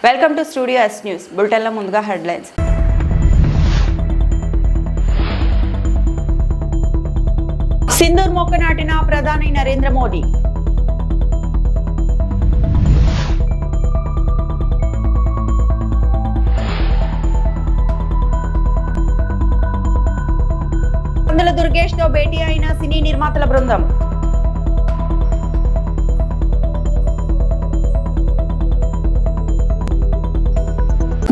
Welcome to Studio S News బులెటిన్ల ముందుగా headlines. Sindoor మొక్క నాటిన ప్రధాని నరేంద్ర మోడీ. పందుల దుర్గేష్ తో భేటీ అయిన సినీ నిర్మాతల బృందం.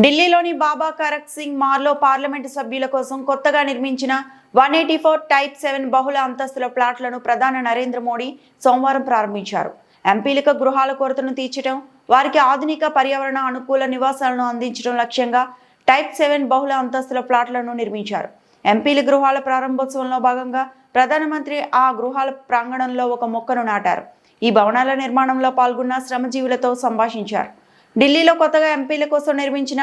ఢిల్లీలోని బాబా కరక్ సింగ్ మార్లో పార్లమెంటు సభ్యుల కోసం కొత్తగా నిర్మించిన 184 టైప్ 7 బహుళ అంతస్తుల ప్లాట్లను ప్రధాని నరేంద్ర మోడీ సోమవారం ప్రారంభించారు. ఎంపీలకు గృహాల కొరతను తీర్చడం, వారికి ఆధునిక పర్యావరణ అనుకూల నివాసాలను అందించడం లక్ష్యంగా టైప్ 7 బహుళ అంతస్తుల ప్లాట్లను నిర్మించారు. ఎంపీల గృహాల ప్రారంభోత్సవంలో భాగంగా ప్రధానమంత్రి ఆ గృహాల ప్రాంగణంలో ఒక మొక్కను నాటారు. ఈ భవనాల నిర్మాణంలో పాల్గొన్న శ్రమజీవులతో సంభాషించారు. ఢిల్లీలో కొత్తగా ఎంపీల కోసం నిర్మించిన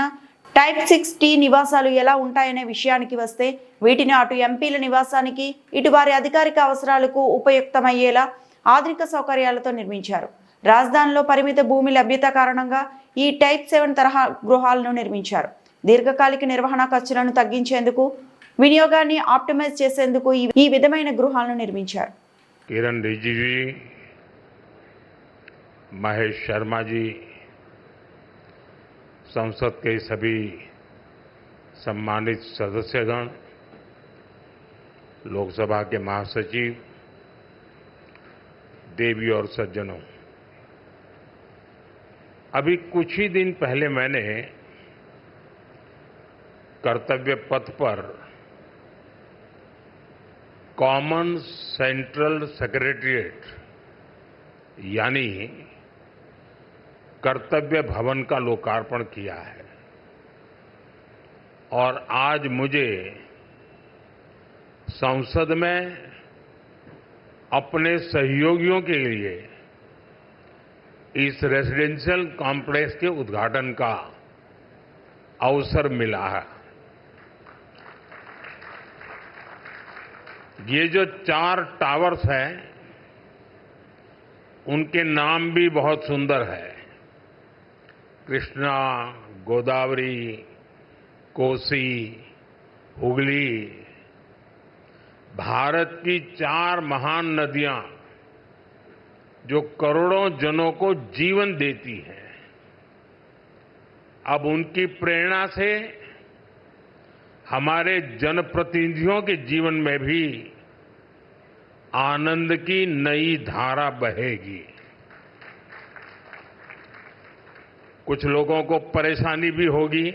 టైప్ 6T నివాసాలు ఎలా ఉంటాయనే విషయానికి వస్తే, వీటిని అటు ఎంపీల నివాసానికి, ఇటు వారి అధికారిక అవసరాలకు ఉపయుక్తమయ్యేలా ఆధునిక సౌకర్యాలతో నిర్మించారు. రాజధానిలో పరిమిత భూమి లభ్యత కారణంగా ఈ టైప్ 7 తరహా గృహాలను నిర్మించారు. దీర్ఘకాలిక నిర్వహణ ఖర్చులను తగ్గించేందుకు, వినియోగాన్ని ఆప్టిమైజ్ చేసేందుకు ఈ విధమైన గృహాలను నిర్మించారు. కిరణ్ రిజిజు, మహేష్ శర్मा जी, संसद के सभी सम्मानित सदस्यगण, लोकसभा के महासचिव, देवी और सज्जनों, अभी कुछ ही दिन पहले मैंने कर्तव्य पथ पर कॉमन सेंट्रल सेक्रेटेरिएट यानी कर्तव्य भवन का लोकार्पण किया है और आज मुझे संसद में अपने सहयोगियों के लिए इस रेजिडेंशियल कॉम्प्लेक्स के उद्घाटन का अवसर मिला है। ये जो 4 टावर्स हैं, उनके नाम भी बहुत सुंदर है। कृष्णा, गोदावरी, कोसी, हुगली, भारत की 4 महान नदियां जो करोड़ों जनों को जीवन देती हैं, अब उनकी प्रेरणा से हमारे जनप्रतिनिधियों के जीवन में भी आनंद की नई धारा बहेगी। कुछ लोगों को परेशानी भी होगी।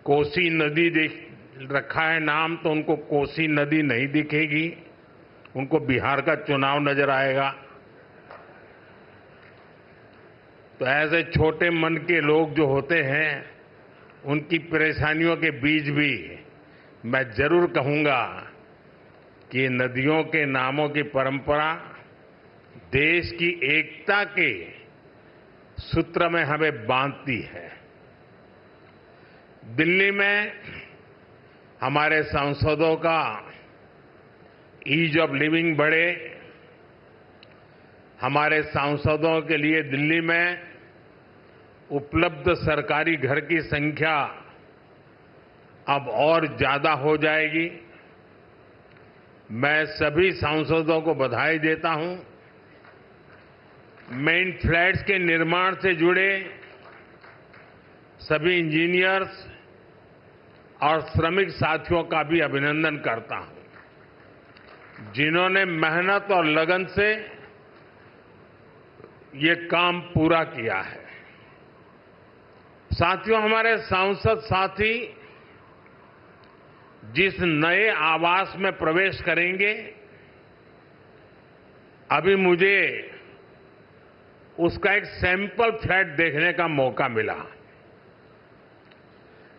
कोसी नदी देख रखा है नाम, तो उनको कोसी नदी नहीं दिखेगी, उनको बिहार का चुनाव नजर आएगा। तो ऐसे छोटे मन के लोग जो होते हैं, उनकी परेशानियों के बीच भी मैं जरूर कहूंगा कि नदियों के नामों की परंपरा देश की एकता के सूत्र में हमें बांधती है। दिल्ली में हमारे सांसदों का ईज ऑफ लिविंग बढ़े, हमारे सांसदों के लिए दिल्ली में उपलब्ध सरकारी घर की संख्या अब और ज्यादा हो जाएगी। मैं सभी सांसदों को बधाई देता हूं। मैं इन फ्लैट्स के निर्माण से जुड़े सभी इंजीनियर्स और श्रमिक साथियों का भी अभिनंदन करता हूं, जिन्होंने मेहनत और लगन से ये काम पूरा किया है। साथियों, हमारे सांसद साथी जिस नए आवास में प्रवेश करेंगे, अभी मुझे उसका एक सैंपल फ्लैट देखने का मौका मिला।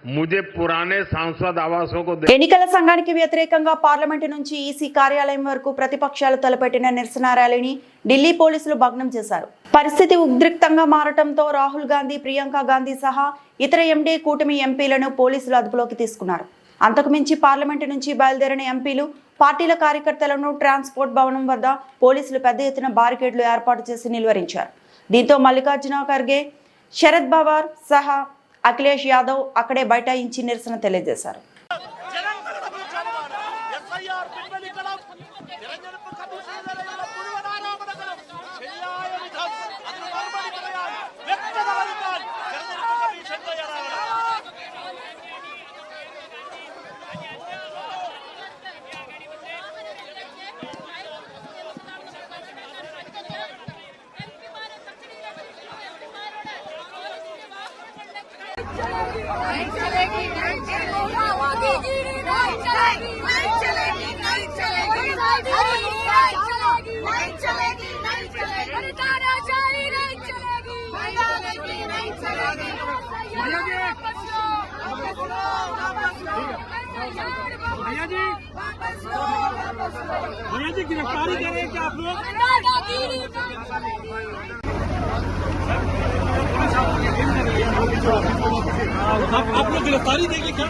मुझे पुराने सांसद आवासों को ఎన్నికల సంఘానికి వ్యతిరేకంగా పార్లమెంటు నుంచి ఈసీ కార్యాలయం వరకు ప్రతిపక్షాలు తలపెట్టిన నిరసన ర్యాలీని ఢిల్లీ పోలీసులు భగ్నం చేశారు. పరిస్థితి ఉద్రిక్తంగా మారటంతో రాహుల్ గాంధీ, ప్రియాంక గాంధీ సహా ఇతర ఎండీ కూటమి ఎంపీలను పోలీసులు అదుపులోకి తీసుకున్నారు. అంతకుమించి పార్లమెంటు నుంచి బయలుదేరిన ఎంపీలు, పార్టీల కార్యకర్తలను ట్రాన్స్పోర్ట్ భవనం వద్ద పోలీసులు పెద్ద ఎత్తున బారికేడ్లు ఏర్పాటు చేసి నిలువరించారు. దీంతో మల్లికార్జున ఖర్గే, శరద్ పవార్ సహా అఖిలేష్ యాదవ్ అక్కడే బైఠాయించి నిరసన తెలియజేశారు. भैया जी गिरफ्तारी दे रहे हैं क्या आप लोग? आप लोग गिरफ्तारी देंगे क्या?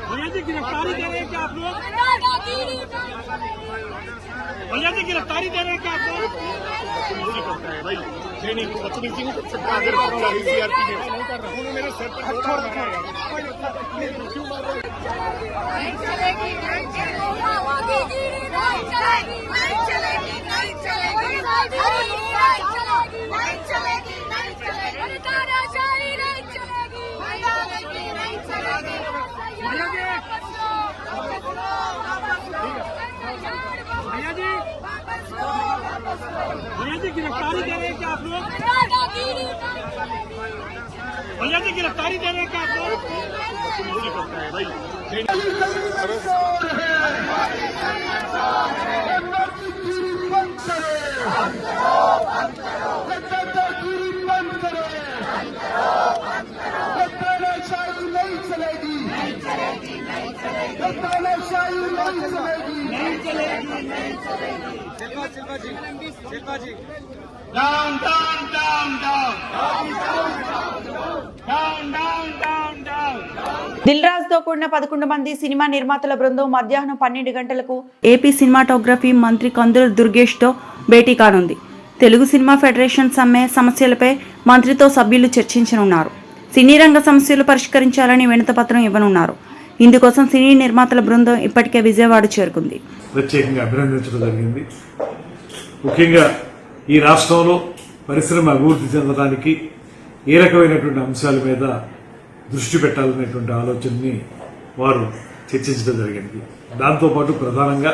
भैया जी गिरफ्तारी दे रहे हैं क्या आप लोग? भैया जी गिरफ्तारी दे रहे हैं क्या आप लोग? भाई ट्रेनिंग बदतमीजी नहीं कर सकता। अगर सीआरपी नहीं कर रहा हूं मेरे सर पर छोड़ रहा है। क्यों मार रहे भैया जी गिरफ्तारी दे रहे हैं क्या आप लोग? भैया जी गिरफ्तारी दे रहे हैं क्या आप लोग? भाई Shilpa ji down down down down down down down down Dil Raju తో కూడిన 11 మంది సినిమా నిర్మాతల బృందం మధ్యాహ్నం 12 గంటలకు ఏపీ సినిమాటోగ్రఫీ మంత్రి కందుల దుర్గేష్ తో భేటీ కానుంది. తెలుగు సినిమా ఫెడరేషన్ సమ్మె సమస్యలపై మంత్రితో సభ్యులు చర్చించనున్నారు. సినీ రంగ సమస్యలు పరిష్కరించాలని వినతిపత్రం ఇవ్వనున్నారు. ఇందుకోసం సినీ నిర్మాతల బృందం ఇప్పటికే విజయవాడ చేరుకుంది. ప్రత్యేకంగా అభినందించడం జరిగింది. ముఖ్యంగా ఈ రాష్ట్రంలో పరిశ్రమ అభివృద్ధి చెందడానికి ఏ రకమైనటువంటి అంశాల మీద దృష్టి పెట్టాలనేటువంటి ఆలోచనని వారు చర్చించడం జరిగింది. దాంతోపాటు ప్రధానంగా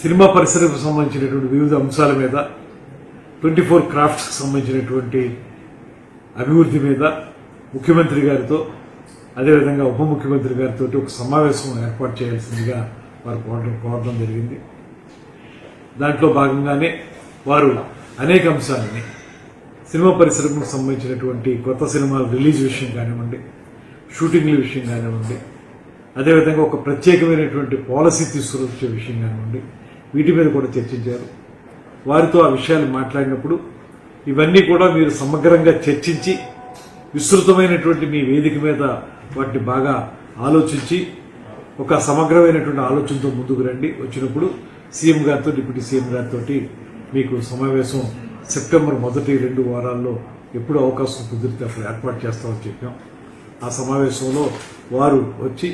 సినిమా పరిశ్రమకు సంబంధించినటువంటి వివిధ అంశాల మీద 24 క్రాఫ్ట్స్కి సంబంధించినటువంటి అభివృద్ధి మీద ముఖ్యమంత్రి గారితో అదేవిధంగా ఉప ముఖ్యమంత్రి గారితో ఒక సమావేశం ఏర్పాటు చేయాల్సిందిగా వారు కోరడం జరిగింది. దాంట్లో భాగంగానే వారు అనేక అంశాలని సినిమా పరిశ్రమకు సంబంధించినటువంటి కొత్త సినిమాల రిలీజ్ విషయం కానివ్వండి, షూటింగ్ల విషయం కానివ్వండి, అదేవిధంగా ఒక ప్రత్యేకమైనటువంటి పాలసీ తీసుకొచ్చే విషయం కానివ్వండి, వీటి మీద కూడా చర్చించారు. వారితో ఆ విషయాలు మాట్లాడినప్పుడు ఇవన్నీ కూడా మీరు సమగ్రంగా చర్చించి విస్తృతమైనటువంటి మీ వేదిక మీద వాటిని బాగా ఆలోచించి ఒక సమగ్రమైనటువంటి ఆలోచనతో ముందుకు రండి. వచ్చినప్పుడు సీఎం గారితో డిప్యూటీ సీఎం గారితో మీకు సమావేశం సెప్టెంబర్ మొదటి 2 వారాల్లో ఎప్పుడు అవకాశం కుదిరితే అప్పుడు ఏర్పాటు చేస్తామని చెప్పాం. ఆ సమావేశంలో వారు వచ్చి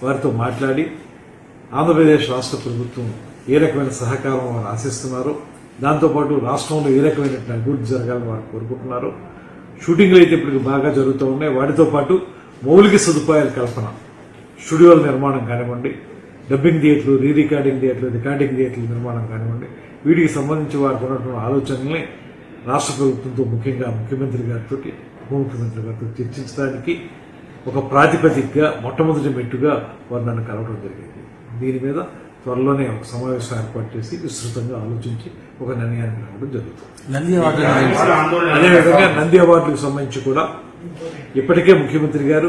వారితో మాట్లాడి ఆంధ్రప్రదేశ్ రాష్ట్ర ప్రభుత్వం ఏ రకమైన సహకారం వారు ఆశిస్తున్నారో, దాంతోపాటు రాష్ట్రంలో ఏ రకమైనటువంటి అభివృద్ధి జరగాలని వారు కోరుకుంటున్నారు. షూటింగ్లు అయితే ఇప్పటికి బాగా జరుగుతూ ఉన్నాయి. వాటితో పాటు మౌలిక సదుపాయాల కల్పన, స్టూడియోల నిర్మాణం కానివ్వండి, డబ్బింగ్ థియేటర్లు, రీ రికార్డింగ్ థియేటర్లు, రికార్డింగ్ థియేటర్ల నిర్మాణం కానివ్వండి, వీటికి సంబంధించి వారికి ఉన్నటువంటి ఆలోచనల్ని రాష్ట్ర ప్రభుత్వంతో ముఖ్యంగా ముఖ్యమంత్రి గారితో ఉప ముఖ్యమంత్రి గారితో చర్చించడానికి ఒక ప్రాతిపదికగా మొట్టమొదటి మెట్టుగా వారు నన్ను కలవడం జరిగింది. దీని మీద త్వరలోనే ఒక సమావేశం ఏర్పాటు చేసి విస్తృతంగా ఆలోచించి ఒక నిర్ణయానికి రావడం జరుగుతుంది. అదేవిధంగా నంది అవార్డులకు సంబంధించి కూడా ఇప్పటికే ముఖ్యమంత్రి గారు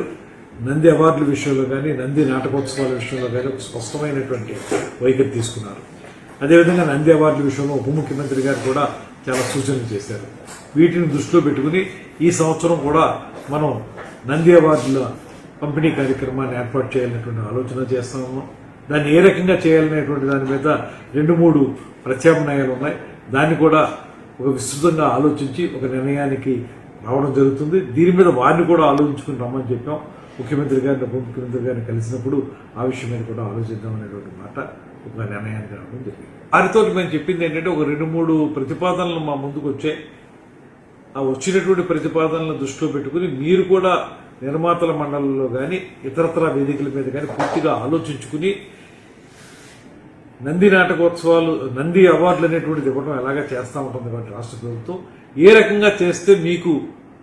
నంది అవార్డుల విషయంలో కానీ నంది నాటకోత్సవాల విషయంలో కానీ ఒక స్పష్టమైనటువంటి వైఖరి తీసుకున్నారు. అదేవిధంగా నంది అవార్డుల విషయంలో ఉప ముఖ్యమంత్రి గారు కూడా చాలా సూచనలు చేశారు. వీటిని దృష్టిలో పెట్టుకుని ఈ సంవత్సరం కూడా మనం నంది అవార్డుల పంపిణీ కార్యక్రమాన్ని ఏర్పాటు చేయాలనేటువంటి ఆలోచన చేస్తా ఉన్నాం. దాన్ని ఏ రకంగా చేయాలనేటువంటి దాని మీద 2-3 ప్రత్యామ్నాయాలు ఉన్నాయి. దాన్ని కూడా ఒక విస్తృతంగా ఆలోచించి ఒక నిర్ణయానికి రావడం జరుగుతుంది. దీని మీద వారిని కూడా ఆలోచించుకుని రమ్మని చెప్పాం. ముఖ్యమంత్రి గారిని ఉప ముఖ్యమంత్రి గారిని కలిసినప్పుడు ఆ విషయం మీద కూడా ఆలోచిద్దాం అనేటువంటి మాట ఒక నిర్ణయానికి రావడం జరిగింది. వారితో మేము చెప్పింది ఏంటంటే ఒక 2-3 ప్రతిపాదనలు మా ముందుకు వచ్చాయి. ఆ వచ్చినటువంటి ప్రతిపాదనలను దృష్టిలో పెట్టుకుని మీరు కూడా నిర్మాతల మండలిలో కానీ ఇతరతర వేదికల మీద కానీ పూర్తిగా ఆలోచించుకుని నంది నాటకోత్సవాలు నంది అవార్డులు అనేటువంటిది ఇవ్వడం ఎలాగా చేస్తూ ఉంటుంది కాబట్టి రాష్ట్ర ప్రభుత్వం ఏ రకంగా చేస్తే మీకు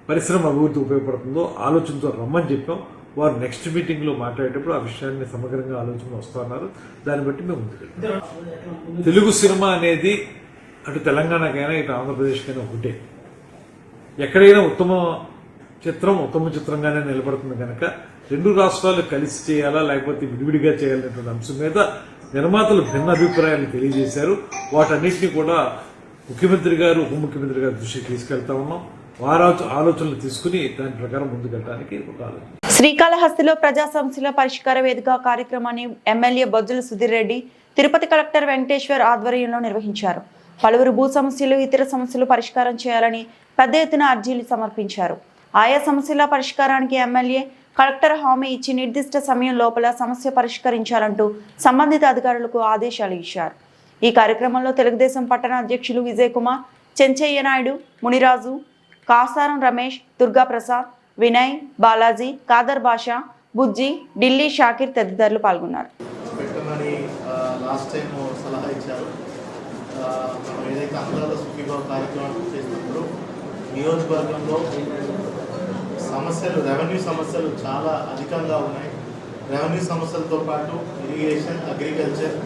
పరిశ్రమ అభివృద్ధి ఉపయోగపడుతుందో ఆలోచనతో రమ్మని చెప్పాం. వారు నెక్స్ట్ మీటింగ్లో మాట్లాడేటప్పుడు ఆ విషయాన్ని సమగ్రంగా ఆలోచన వస్తున్నారు. దాన్ని బట్టి మేము ముందుకెళ్తాం. తెలుగు సినిమా అనేది అటు తెలంగాణకైనా ఇటు ఆంధ్రప్రదేశ్కైనా ఒకటే. ఎక్కడైనా ఉత్తమ చిత్రంగానే నిలబడుతుంది కనుక 2 రాష్ట్రాలు కలిసి చేయాలా లేకపోతే విడివిడిగా చేయాలనేటువంటి అంశం మీద నిర్మాతలు భిన్న అభిప్రాయాలు తెలియజేశారు. వాటన్నిటిని కూడా ముఖ్యమంత్రి గారు ఉప ముఖ్యమంత్రి గారి దృష్టికి తీసుకెళ్తా ఉన్నాం. వారి ఆలోచనలు తీసుకుని దాని ప్రకారం ముందుకెళ్ళడానికి ఒక ఆలోచన. శ్రీకాళహస్తిలో ప్రజా సమస్యల పరిష్కార వేదిక కార్యక్రమాన్ని ఎమ్మెల్యే బొజ్జల సుధీర్ రెడ్డి తిరుపతి కలెక్టర్ వెంకటేశ్వర్ ఆధ్వర్యంలో నిర్వహించారు. పలువురు భూ సమస్యలు ఇతర సమస్యలు పరిష్కారం చేయాలని పెద్ద ఎత్తున అర్జీలు సమర్పించారు. ఆయా సమస్యల పరిష్కారానికి ఎమ్మెల్యే కలెక్టర్ హామీ ఇచ్చి నిర్దిష్ట సమయం లోపల సమస్య పరిష్కరించాలంటూ సంబంధిత అధికారులకు ఆదేశాలు ఇచ్చారు. ఈ కార్యక్రమంలో తెలుగుదేశం పట్టణ అధ్యక్షులు విజయ్ కుమార్, చెంచయ్య నాయుడు, మునిరాజు, కాసారం రమేష్, దుర్గా ప్రసాద్, వినయ్, బాలాజీ, కాదర్ బాషా, బుజ్జి, ఢిల్లీ షాకిర్ తదితరులు పాల్గొన్నారు. పెట్టమని లాస్ట్ టైం సలహా ఇచ్చారు. మనం ఏదైతే అన్నదాత సుఖీభావ కార్యక్రమం చేసినప్పుడు నియోజకవర్గంలో సమస్యలు రెవెన్యూ సమస్యలు చాలా అధికంగా ఉన్నాయి. రెవెన్యూ సమస్యలతో పాటు ఇరిగేషన్, అగ్రికల్చర్,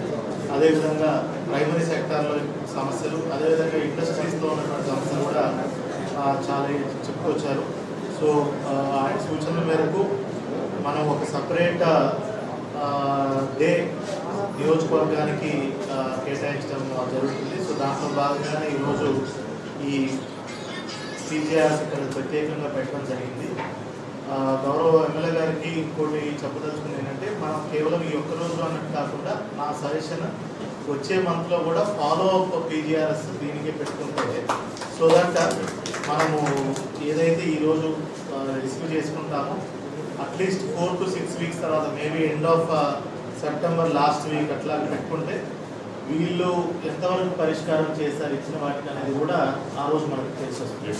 అదేవిధంగా ప్రైమరీ సెక్టార్లో సమస్యలు, అదేవిధంగా ఇండస్ట్రీస్లో ఉన్నటువంటి సమస్యలు కూడా చాలా చెప్పుకొచ్చారు. సో ఆయన సూచనల మేరకు మనం ఒక సపరేట్ డే నియోజకవర్గానికి కేటాయించడం జరుగుతుంది. సో దాంట్లో భాగంగానే ఈరోజు ఈ పీజీఆర్స్ ఇక్కడ ప్రత్యేకంగా పెట్టడం జరిగింది. గౌరవ ఎమ్మెల్యే గారికి ఇంకోటి చెప్పదలుచుకుంది ఏంటంటే మనం కేవలం ఈ ఒక్కరోజు అన్నట్టు కాకుండా నా సజెషన్ వచ్చే మంత్లో కూడా ఫాలో అప్ పీజీఆర్ఎస్ దీనికే పెట్టుకుంటే సో దట్ మనము ఏదైతే ఈరోజు రిసీవ్ చేసుకుంటామో అట్లీస్ట్ 4 to 6 వీక్స్ తర్వాత maybe end of September last week అట్లా పెట్టుకుంటే వీళ్ళు ఎంతవరకు పరిష్కారం చేస్తారు ఇచ్చిన వాటికి అనేది కూడా ఆ రోజు మనకు తెలిసి వస్తుంది.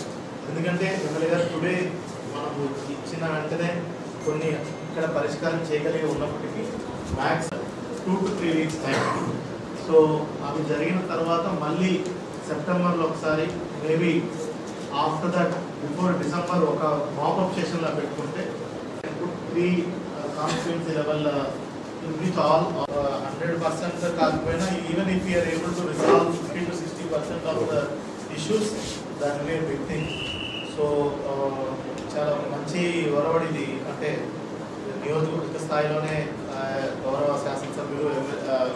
ఎందుకంటే ఎమ్మెల్యే గారు టుడే మనకు ఇచ్చిన వెంటనే కొన్ని ఇక్కడ పరిష్కారం చేయగలిగి ఉన్నప్పటికీ max 2 to 3 weeks time. So అవి జరిగిన తర్వాత మళ్ళీ సెప్టెంబర్లో ఒకసారి maybe after that before December ఒక మాపప్ సెషన్లో పెట్టుకుంటే 3 కాన్స్టిట్యుయెన్సీ లెవెల్ విచ్ ఆల్ 100% కాకపోయినా even if you're able to resolve 50 to 60% of the issues that way big thing. So చాలా మంచి ఒరవడిది. అంటే నియోజకవర్గ స్థాయిలోనే గౌరవ శాసనసభ్యులు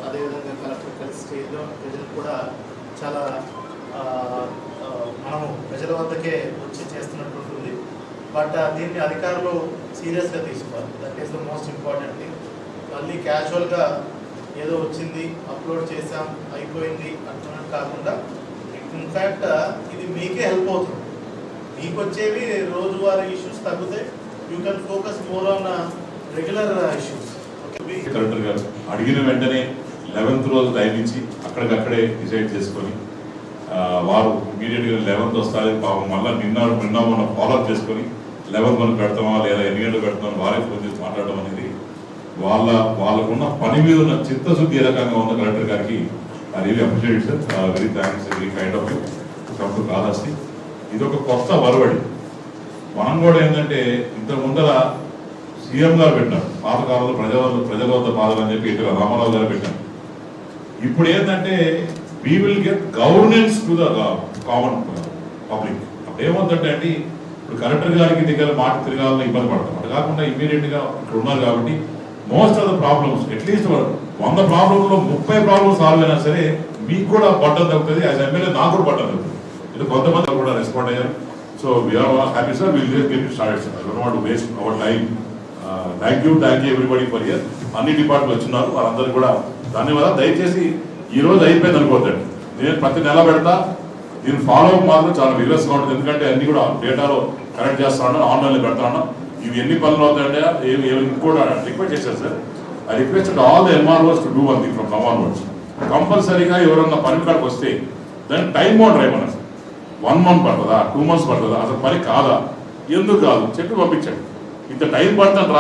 అదేవిధంగా కలెక్టర్ కలిసి చేయడం ప్రజలు కూడా చాలా మనము ప్రజల వద్దకే వచ్చి చేస్తున్నట్టు ఉంటుంది. బట్ దీన్ని అధికారులు సీరియస్గా తీసుకోవాలి. That is the most important thing. మళ్ళీ క్యాజువల్గా ఏదో వచ్చింది అప్లోడ్ చేసాం అయిపోయింది అంటున్నట్టు కాకుండా ఇన్ఫ్యాక్ట్ ఇది మీకే హెల్ప్ అవుతుంది. మీకు వచ్చేవి రోజువారీ ఇష్యూస్ తగ్గితే you can focus more on regular issues. Collector గారు అడిగిన వెంటనే 11th రోజు టైం ఇచ్చి అక్కడికక్కడే డిసైడ్ చేసుకొని వారు ఇమీడియట్గా 11th వస్తారు. పాపం మళ్ళీ నిన్న మనం ఫాలోఅప్ చేసుకొని 11th మనం పెడతామా లేదా ఎన్ని గంటలు పెడతామని వారే ఫోన్ చేసి మాట్లాడడం అనేది వాళ్ళకున్న పని మీద ఉన్న చిత్తశుద్ధి ఏ రకంగా ఉన్న కలెక్టర్ గారికి I really appreciate sir. Very thanks, very kind of you come to Kalahasti. ఇది ఒక కొత్త వరవడి. మనం కూడా ఏంటంటే ఇంత ముందర సీఎం గారు పెట్టారు, పాతకాలంలో ప్రజల వద్ద పాలన అని చెప్పి ఇటు రామారావు గారు పెట్టారు. ఇప్పుడు ఏంటంటే we will get governance to the common public. అప్పుడు ఏమవుతుందంటే అండి ఇప్పుడు కలెక్టర్ గారికి దగ్గర మాట తిరగాలని ఇబ్బంది పడతాం. అది కాకుండా ఇమీడియట్ గా ఇక్కడ ఉన్నారు కాబట్టి most of the problems at least 100 ప్రాబ్లంలో 30 ప్రాబ్లమ్స్ సాల్వ్ అయినా సరే మీకు కూడా బట్టలు తగ్గుతుంది. యాజ్ ఎమ్మెల్యే నాకు కూడా బట్టలు తగ్గుతుంది. ఇది కొంతమంది కూడా రెస్పాండ్ అయ్యారు. So we're happy sir. Will get started sir. I don't want to waste our time. Thank you everybody for year. అన్ని డిపార్ట్మెంట్లు వచ్చిన్నారు, వారందరూ కూడా ధన్యవాదాలు. దయచేసి ఈ రోజు అయిపోయింది అనుకోవద్దండి. నేను ప్రతి నెల పెడతా. దీని ఫాలో అప్ మాత్రం చాలా విగ్రెస్గా ఉంటుంది. ఎందుకంటే అన్ని కూడా డేటాలో కరెక్ట్ చేస్తా ఉన్నాను, ఆన్లైన్లో పెడతా ఉన్నాను. ఇవి ఎన్ని పనులు అవుతాయంటే కూడా రిక్వెస్ట్ చేశారు sir. I requested all the MROs to do one thing from now onwards. కంపల్సరీగా ఎవరన్నా పని కాడికి వస్తే దాన్ని టైం బౌండ్ రాయమన్నా సార్. 1 month పడుతుందా, 2 months పడుతుందా, అసలు పని కాదా, ఎందుకు కాదు చెప్పి పంపించండి. ఇంత టైం పడుతుంది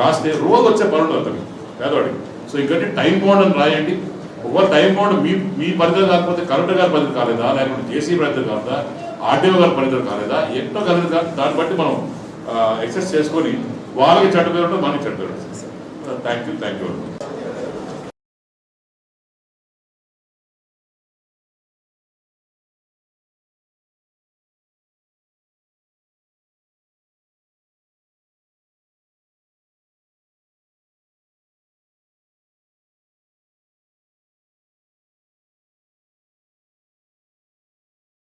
రాస్తే రోజు వచ్చే పనులు అవుతుంది పేదవాడికి. సో ఇంకంటే టైం బౌండ్ అని రాయండి. ఒక టైం బౌండ్ మీ పరిధిలో కాకపోతే కలెక్టర్ గారి పరిధి కాలేదా, లేకపోతే జేసీ పరిధి కాలేదా, ఆర్టీఓ గారి పరిధిలో కాలేదా, ఎన్నో కలిసి కాదు. దాన్ని బట్టి మనం ఎక్సెస్ చేసుకొని వాళ్ళకి చెడ్డ పేరు ఉంటుంది, మనకి చెడ్డ పేరు ఉంటుంది. Thank you very much.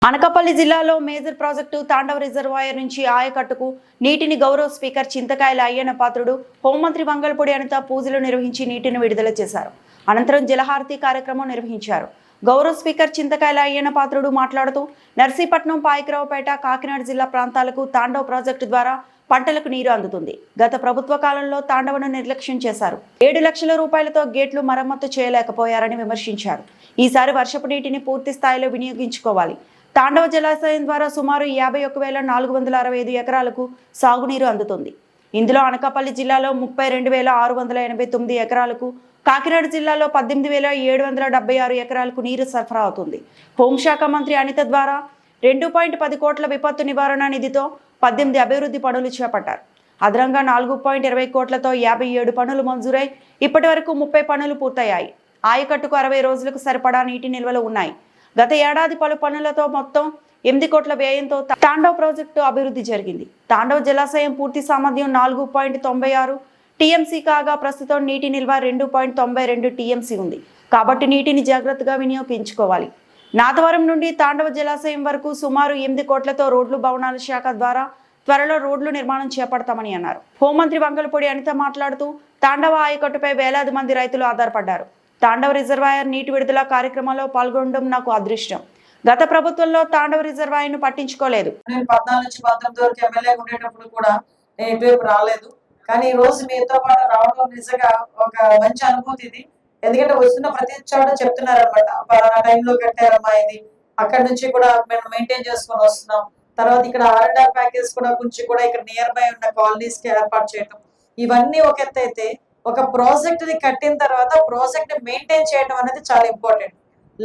Anakapalli జిల్లాలో మేజర్ ప్రాజెక్టు తాండవ రిజర్వాయర్ నుంచి ఆయకట్టుకు నీటిని గౌరవ స్పీకర్ చింతకాయల అయ్యన్న పాత్రుడు, హోంమంత్రి వంగలపూడి అనిత పూజలు నిర్వహించి నీటిని విడుదల చేశారు. అనంతరం జలహారతి కార్యక్రమం నిర్వహించారు. గౌరవ స్పీకర్ చింతకాయల అయ్యన్న పాత్రుడు మాట్లాడుతూ నర్సీపట్నం, పాయకరావుపేట, కాకినాడ జిల్లా ప్రాంతాలకు తాండవ ప్రాజెక్టు ద్వారా పంటలకు నీరు అందుతుంది. గత ప్రభుత్వ కాలంలో తాండవను నిర్లక్ష్యం చేశారు. 7 లక్షల రూపాయలతో గేట్లు మరమ్మతు చేయలేకపోయారని విమర్శించారు. ఈసారి వర్షపు నీటిని పూర్తి స్థాయిలో వినియోగించుకోవాలి. తాండవ జలాశయం ద్వారా సుమారు 51,465 ఎకరాలకు సాగునీరు అందుతుంది. ఇందులో అనకాపల్లి జిల్లాలో 32,689 ఎకరాలకు, కాకినాడ జిల్లాలో 18,776 ఎకరాలకు నీరు సరఫరా అవుతుంది. హోంశాఖ మంత్రి అనిత ద్వారా 2.10 కోట్ల విపత్తు నివారణ నిధితో 18 అభివృద్ధి పనులు చేపట్టారు. అదనంగా 4.20 కోట్లతో 57 పనులు మంజూరై ఇప్పటి వరకు 30 పనులు పూర్తయ్యాయి. ఆయకట్టుకు 60 రోజులకు సరిపడా నీటి నిల్వలు ఉన్నాయి. గత ఏడాది పలు పనులతో మొత్తం 8 కోట్ల వ్యయంతో తాండవ ప్రాజెక్టు అభివృద్ధి జరిగింది. తాండవ జలాశయం పూర్తి సామర్థ్యం 4.96 టీఎంసీ కాగా ప్రస్తుతం నీటి నిల్వ 2.92 టీఎంసీ ఉంది. కాబట్టి నీటిని జాగ్రత్తగా వినియోగించుకోవాలి. నాతవరం నుండి తాండవ జలాశయం వరకు సుమారు 8 కోట్లతో రోడ్లు, భవనాల శాఖ ద్వారా త్వరలో రోడ్లు నిర్మాణం చేపడతామని అన్నారు. హోంమంత్రి వంగలపూడి అనిత మాట్లాడుతూ తాండవ ఆయకట్టుపై వేలాది మంది రైతులు ఆధారపడ్డారు. తాండవ రిజర్వాయర్ నీటి విడుదల కార్యక్రమంలో పాల్గొనడం నాకు అదృష్టం. గత ప్రభుత్వంలో తాండవ రిజర్వాయర్ ను పట్టించుకోలేదు. నేను 14 నుంచి 19 వరకు ఎమ్మెల్యే ఉండేటప్పుడు కూడా నేను ఇటువైపు రాలేదు. కానీ ఈ రోజు మీతో పాటు రావడం నిజంగా ఒక మంచి అనుభూతి ఇది. ఎందుకంటే వస్తున్న ప్రతి చోట చెప్తున్నారు అనమాట, పలానా టైంలో కట్టారమ్మా ఇది. అక్కడ నుంచి కూడా మేము మెయింటైన్ చేసుకొని వస్తున్నాం. తర్వాత ఇక్కడ R&R ప్యాకేజ్ కూడా కొంచెం కూడా ఇక్కడ నియర్ బై ఉన్న కాలనీస్ కి ఏర్పాటు చేయడం, ఇవన్నీ ఒక ఎత్తు అయితే ఒక ప్రాజెక్ట్ ని కట్టిన తర్వాత ప్రాజెక్ట్ ని మెయింటైన్ చేయడం అనేది చాలా ఇంపార్టెంట్.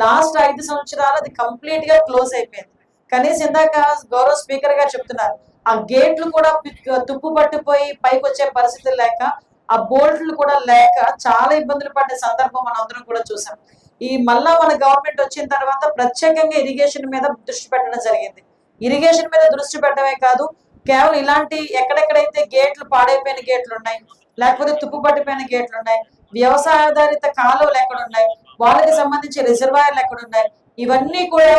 లాస్ట్ 5 సంవత్సరాలు అది కంప్లీట్ గా క్లోజ్ అయిపోయింది. కనీసం ఇందాక గౌరవ స్పీకర్ గారు చెప్తున్నారు, ఆ గేట్లు కూడా తుప్పు పట్టిపోయి పైకి వచ్చే పరిస్థితులు లేక, ఆ బోల్ట్లు కూడా లేక చాలా ఇబ్బందులు పడే సందర్భం మనం అందరం కూడా చూసాం. ఈ మళ్ళా మన గవర్నమెంట్ వచ్చిన తర్వాత ప్రత్యేకంగా ఇరిగేషన్ మీద దృష్టి పెట్టడం జరిగింది. ఇరిగేషన్ మీద దృష్టి పెట్టడమే కాదు, కేవలం ఇలాంటి ఎక్కడెక్కడైతే గేట్లు పాడైపోయిన గేట్లు ఉన్నాయి, లేకపోతే తుప్పు పట్టిపోయిన గేట్లు ఉన్నాయి, వ్యవసాయ ఆధారిత కాలువలు ఎక్కడున్నాయి, వాళ్ళకి సంబంధించి రిజర్వాయర్లు ఎక్కడున్నాయి, ఇవన్నీ కూడా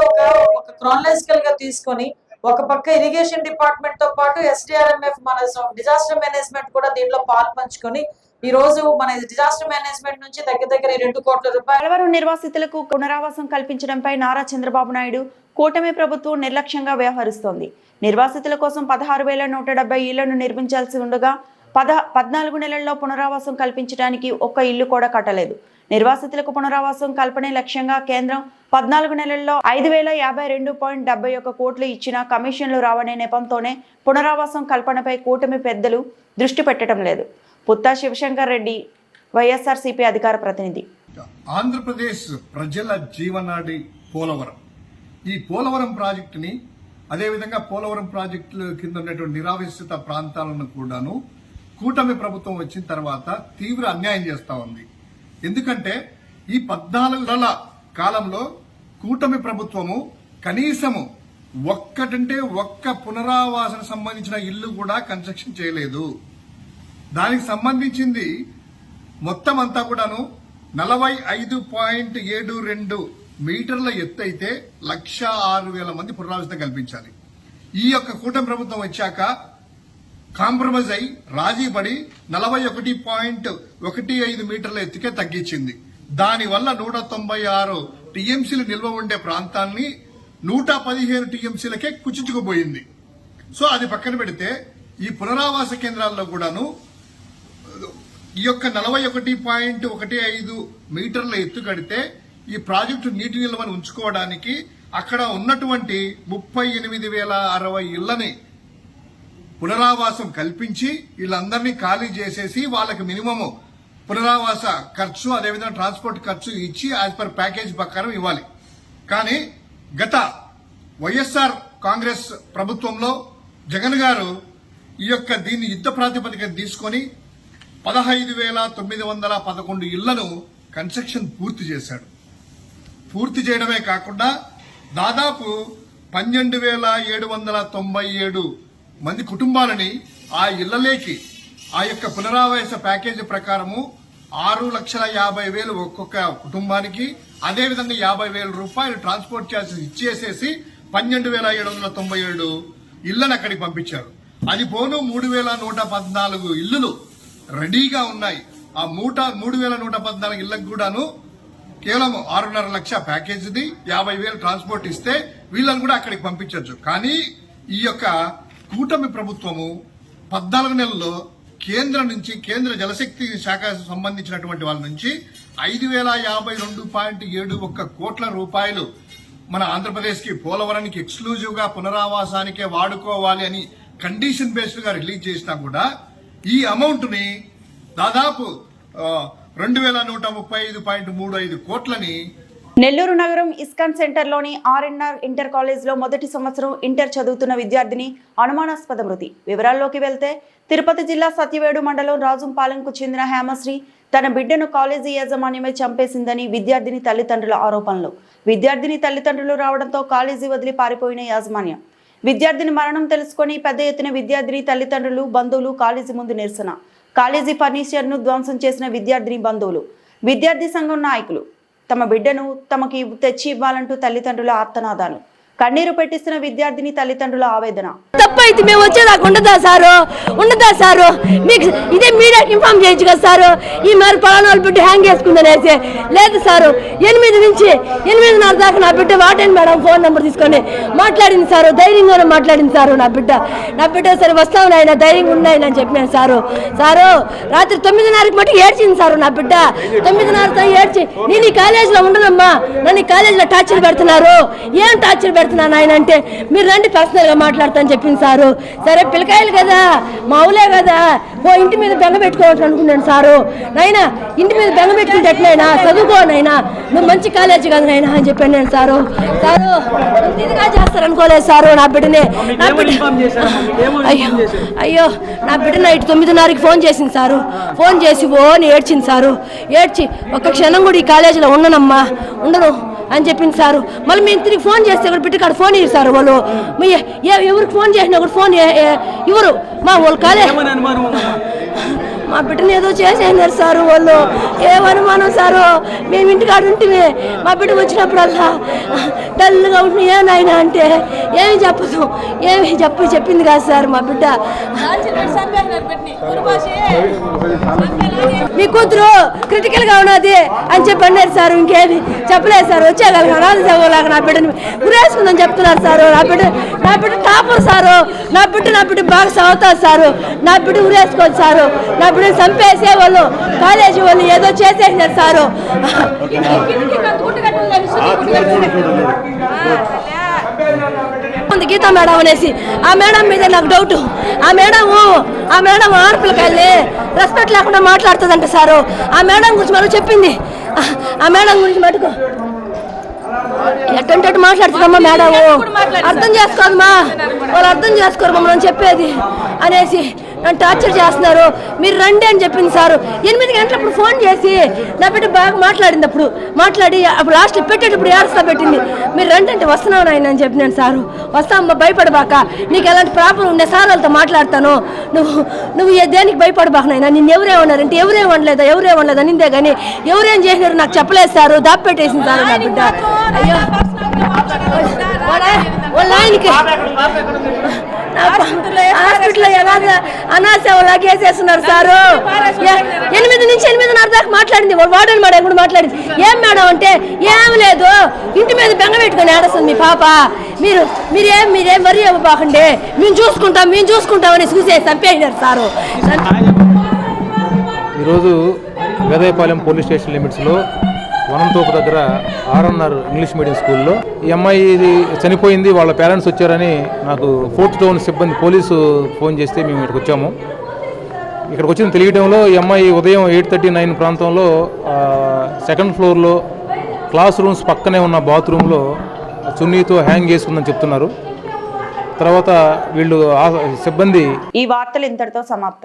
ఒక క్రానలాజికల్ గా తీసుకొని ఒక పక్క ఇరిగేషన్ డిపార్ట్మెంట్ తో పాటు SDRMF మన డిజాస్టర్ మేనేజ్మెంట్ కూడా దీంట్లో పాలు పంచుకొని ఈ రోజు మన డిజాస్టర్ మేనేజ్మెంట్ నుంచి దగ్గర 2 కోట్ల రూపాయలు. పోలవరం నిర్వాసితులకు పునరావాసం కల్పించడంపై నారా చంద్రబాబు నాయుడు కూటమి ప్రభుత్వం నిర్లక్ష్యంగా వ్యవహరిస్తోంది. నిర్వాసితుల కోసం 16,170 ఇళ్లను నిర్మించాల్సి ఉండగా 14 నెలల్లో పునరావాసం కల్పించడానికి ఒక్క ఇల్లు కూడా కట్టలేదు. నిర్వాసితులకు పునరావాసం కల్పనే లక్ష్యంగా కేంద్రం 14 నెలల్లో 5,052.71 కోట్లు ఇచ్చిన కమిషన్లు రావనే నెపంతోనే పునరావాసం కల్పనపై కూటమి పెద్దలు దృష్టి పెట్టడం లేదు. పుత్తా శివశంకర్ రెడ్డి, వైఎస్ఆర్సీపీ అధికార ప్రతినిధి. ఆంధ్రప్రదేశ్ ప్రజల జీవనాడి పోలవరం. ఈ పోలవరం ప్రాజెక్టుని, అదేవిధంగా పోలవరం ప్రాజెక్టుల కింద ఉన్నటువంటి నిరావసిత ప్రాంతాలను కూడాను కూటమి ప్రభుత్వం వచ్చిన తర్వాత తీవ్ర అన్యాయం చేస్తా ఉంది. ఎందుకంటే ఈ 14 నెలల కాలంలో కూటమి ప్రభుత్వము కనీసము ఒక్కటంటే ఒక్క పునరావాసన సంబంధించిన ఇల్లు కూడా కన్స్ట్రక్షన్ చేయలేదు. దానికి సంబంధించింది మొత్తం అంతా కూడాను 45.72 మీటర్ల ఎత్తు అయితే 1,06,000 మంది పునరావాసం కల్పించాలి. ఈ యొక్క కూటమి ప్రభుత్వం వచ్చాక కాంప్రమైజ్ అయి రాజీ పడి 41.15 మీటర్ల ఎత్తుకే తగ్గించింది. దానివల్ల 196 టీఎంసీలు నిల్వ ఉండే ప్రాంతాన్ని 115 టీఎంసీలకే కుచించుకుపోయింది. సో అది పక్కన పెడితే ఈ పునరావాస కేంద్రాల్లో కూడాను ఈ యొక్క 41.15 మీటర్ల ఎత్తు కడితే ఈ ప్రాజెక్టు నీటి నిల్వను ఉంచుకోవడానికి అక్కడ ఉన్నటువంటి 38,060 ఇళ్లని పునరావాసం కల్పించి వీళ్ళందరినీ ఖాళీ చేసేసి వాళ్ళకి మినిమం పునరావాస ఖర్చు అదేవిధంగా ట్రాన్స్పోర్ట్ ఖర్చు ఇచ్చి యాజ్ పర్ ప్యాకేజ్ ప్రకారం ఇవ్వాలి. కానీ గత వైఎస్ఆర్ కాంగ్రెస్ ప్రభుత్వంలో జగన్ గారు ఈ యొక్క దీన్ని యుద్ధ ప్రాతిపదికన తీసుకొని 15,911 ఇళ్లను కన్స్ట్రక్షన్ పూర్తి చేశాడు. పూర్తి చేయడమే కాకుండా దాదాపు 12,797 మంది కుటుంబాలని ఆ ఇళ్లలోకి ఆ యొక్క పునరావాస ప్యాకేజీ ప్రకారము 6,50,000 ఒక్కొక్క కుటుంబానికి అదేవిధంగా 50,000 రూపాయలు ట్రాన్స్పోర్ట్ ఛార్జెస్ ఇచ్చేసేసి 12,797 ఇళ్లను అక్కడికి పంపించారు. అది పోను 3,114 ఇళ్లు రెడీగా ఉన్నాయి. ఆ 3,114 ఇళ్లకు కూడాను కేవలం 6.5 లక్షల ప్యాకేజీది 50,000 ట్రాన్స్పోర్ట్ ఇస్తే వీళ్ళని కూడా అక్కడికి పంపించవచ్చు. కానీ ఈ యొక్క కూటమి ప్రభుత్వము 14 నెలల్లో కేంద్రం నుంచి కేంద్ర జలశక్తి శాఖ సంబంధించినటువంటి వాళ్ళ నుంచి 5,052.71 కోట్ల రూపాయలు మన ఆంధ్రప్రదేశ్ కి పోలవరానికి ఎక్స్క్లూజివ్ గా పునరావాసానికే వాడుకోవాలి అని కండిషన్ బేస్డ్ గా రిలీజ్ చేసినా కూడా ఈ అమౌంట్ ని దాదాపు 2,135.35 కోట్లని నెల్లూరు నగరం ఇస్కాన్ సెంటర్లోని ఆర్ఎన్ఆర్ ఇంటర్ కాలేజ్లో మొదటి సంవత్సరం ఇంటర్ చదువుతున్న విద్యార్థిని అనుమానాస్పద మృతి. వివరాల్లోకి వెళ్తే తిరుపతి జిల్లా సత్యవేడు మండలం రాజంపాలెంకు చెందిన హేమశ్రీ తన బిడ్డను కాలేజీ యాజమాన్యమే చంపేసిందని విద్యార్థిని తల్లిదండ్రుల ఆరోపణలు. విద్యార్థిని తల్లిదండ్రులు రావడంతో కాలేజీ వదిలి పారిపోయిన యాజమాన్యం. విద్యార్థిని మరణం తెలుసుకుని పెద్ద ఎత్తున విద్యార్థిని తల్లిదండ్రులు బంధువులు కాలేజీ ముందు నిరసన. కాలేజీ ఫర్నిచర్ ను ధ్వంసం చేసిన విద్యార్థిని బంధువులు. విద్యార్థి సంఘం నాయకులు తమ బిడ్డను తమకి తెచ్చి ఇవ్వాలంటూ తల్లిదండ్రుల ఆర్తనాదాలు. కన్నీరు పెట్టిస్తున్న విద్యార్థిని తల్లిదండ్రుల ఆవేదన. తప్పైతే మేము వచ్చేదాకా ఉండదా సారు మీకు ఇదే మీడియాకి ఇన్ఫార్మ్ చేయొచ్చు కదా సారు. ఈ మరి పలానా వాళ్ళ బిడ్డ హ్యాంగ్ చేసుకుందనేసి లేదు సారు. 8 నుంచి 8:30 దాకా నా బిడ్డ వాటండి మేడం ఫోన్ నెంబర్ తీసుకొని మాట్లాడింది సారు. ధైర్యంగానే మాట్లాడింది సారు. నా బిడ్డ సరే వస్తావు నాయన ధైర్యంగా ఉన్నాయని అని చెప్పినాను సారు. రాత్రి 9:30కి మట్టుకు ఏడ్చింది సారు. నా బిడ్డ 9:30తో ఏడ్చి నేను ఈ కాలేజీలో ఉండనమ్మా, నన్ను ఈ కాలేజీలో టార్చర్ పెడుతున్నారు, ఏం టార్చర్ పెడుతున్నాను ఆయన అంటే మీరు రండి పర్సనల్ గా మాట్లాడతాను చెప్పింది సారు. సరే పిల్లకాయలు కదా మావులే కదా ఓ ఇంటి మీద బెంగ పెట్టుకోవచ్చు అనుకున్నాను సారు. నాయన ఇంటి మీద బెంగ పెట్టుకుంటే ఎట్లయినా చదువుకోనైనా నువ్వు మంచి కాలేజీ కదా నాయన అని చెప్పాను నేను సారు. ఇదిగా చేస్తారు అనుకోలేదు సారు. నా బిడ్డనే అయ్యో నా బిడ్డ నైట్ 9:30కి ఫోన్ చేసింది సారు. ఫోన్ చేసి ఓని ఏడ్చింది సారు. ఏడ్చి ఒక్క క్షణం కూడా ఈ కాలేజీలో ఉండనమ్మా ఉండను అని చెప్పింది సారు. మళ్ళీ మేము తిరిగి ఫోన్ చేస్తే కూడా బిడ్డ కాడ ఫోన్ ఇయ్యారు సార్ వాళ్ళు. ఎవరికి ఫోన్ చేసినా కూడా ఫోన్ ఇవ్వరు. మా వాళ్ళు కాలే మా బిడ్డను ఏదో చేసేసినారు సారు వాళ్ళు. ఏమనుమానం సారు. మేము ఇంటికాడ ఉంటే మా బిడ్డ వచ్చినప్పుడల్లా డల్గా ఉంటుంది ఏనాయన అంటే ఏమి చెప్పదు ఏమి చెప్పింది కాదు సార్. మా బిడ్డ మీ కూతురు క్రిటికల్ గా ఉన్నది అని చెప్పి అన్నారు సార్. ఇంకేమి చెప్పలేదు సార్. వచ్చేగలగా అనాథ సేవలాగా నా బిడ్డని గురేసుకుందని చెప్తున్నారు సారు. నా బిడ్డ టాపర్ సారు. నా బిడ్డ బాగా చదువుతారు సారు. నా బిడ్డ ఉరేసుకోవచ్చు సారు. నా బిడ్డను చంపేసే వాళ్ళు కాలేజీ వాళ్ళు ఏదో చేసేసినారు సారు. గీతా మేడం అనేసి ఆ మేడం మీద నాకు డౌట్. ఆ మేడం ఆడపిల్లకాయల్ని రెస్పెక్ట్ లేకుండా మాట్లాడుతుందంట సారు. ఆ మేడం గురించి మనం చెప్పింది. ఆ మేడం గురించి మటుకు ఎట్టంటే మాట్లాడుతుందమ్మా మేడం. అర్థం చేసుకోదమ్మా వాళ్ళు అర్థం చేసుకోరు మమ్మల్ని చెప్పేది అనేసి నన్ను టార్చర్ చేస్తున్నారు, మీరు రండి అని చెప్పింది సారు. 8 గంటలప్పుడు ఫోన్ చేసి నా బిడ్డ బాగా మాట్లాడింది. అప్పుడు మాట్లాడి అప్పుడు లాస్ట్ పెట్టేటప్పుడు ఏడుస్తా పెట్టింది. మీరు రండి అంటే వస్తున్నావు నాయన అని చెప్పినాను. సారు వస్తా అమ్మ, భయపడబాక, నీకు ఎలాంటి ప్రాబ్లం ఉండే సార్ వాళ్ళతో మాట్లాడతాను, నువ్వు దేనికి భయపడబాక నాయన, నిన్ను ఎవరేమన్నారంటే ఎవరేమనలేదా నిందే కానీ ఎవరేం చేసినారు నాకు చెప్పలేదు సారు, దాపెట్టేసింది సార్ నా బిడ్డ. అయ్యో వాళ్ళ ఆయనకి హాస్పిటల్లో అనాసేవలా కేసేస్తున్నారు సారు. 8 నుంచి 8:30 దాకా మాట్లాడింది. వార్డెన్ మేడం కూడా మాట్లాడింది. ఏం మేడం అంటే ఏం లేదు, ఇంటి మీద బెంగ పెట్టుకొని ఏడుస్తుంది మీ పాప, మీరేం వరి అవ్వబాకండి, మేము చూసుకుంటామని చూసేసి చంపేసినారు సారు. ఈరోజు వేదాయపాలెం పోలీస్ స్టేషన్ లిమిట్స్లో వనంతోపు దగ్గర RNR ఇంగ్లీష్ మీడియం స్కూల్లో ఈ అమ్మాయి చనిపోయింది, వాళ్ళ పేరెంట్స్ వచ్చారని నాకు 4th టౌన్ సిబ్బంది పోలీసు ఫోన్ చేస్తే మేము ఇక్కడికి వచ్చాము. ఇక్కడికి వచ్చిన తెలియడంలో ఈ అమ్మాయి ఉదయం 8:39 ప్రాంతంలో 2nd ఫ్లోర్లో క్లాస్ రూమ్స్ పక్కనే ఉన్న బాత్రూంలో చున్నీతో హ్యాంగ్ చేసుకుందని చెప్తున్నారు. తర్వాత వీళ్ళు సిబ్బంది. ఈ వార్తలు ఇంతటితో సమాప్తం.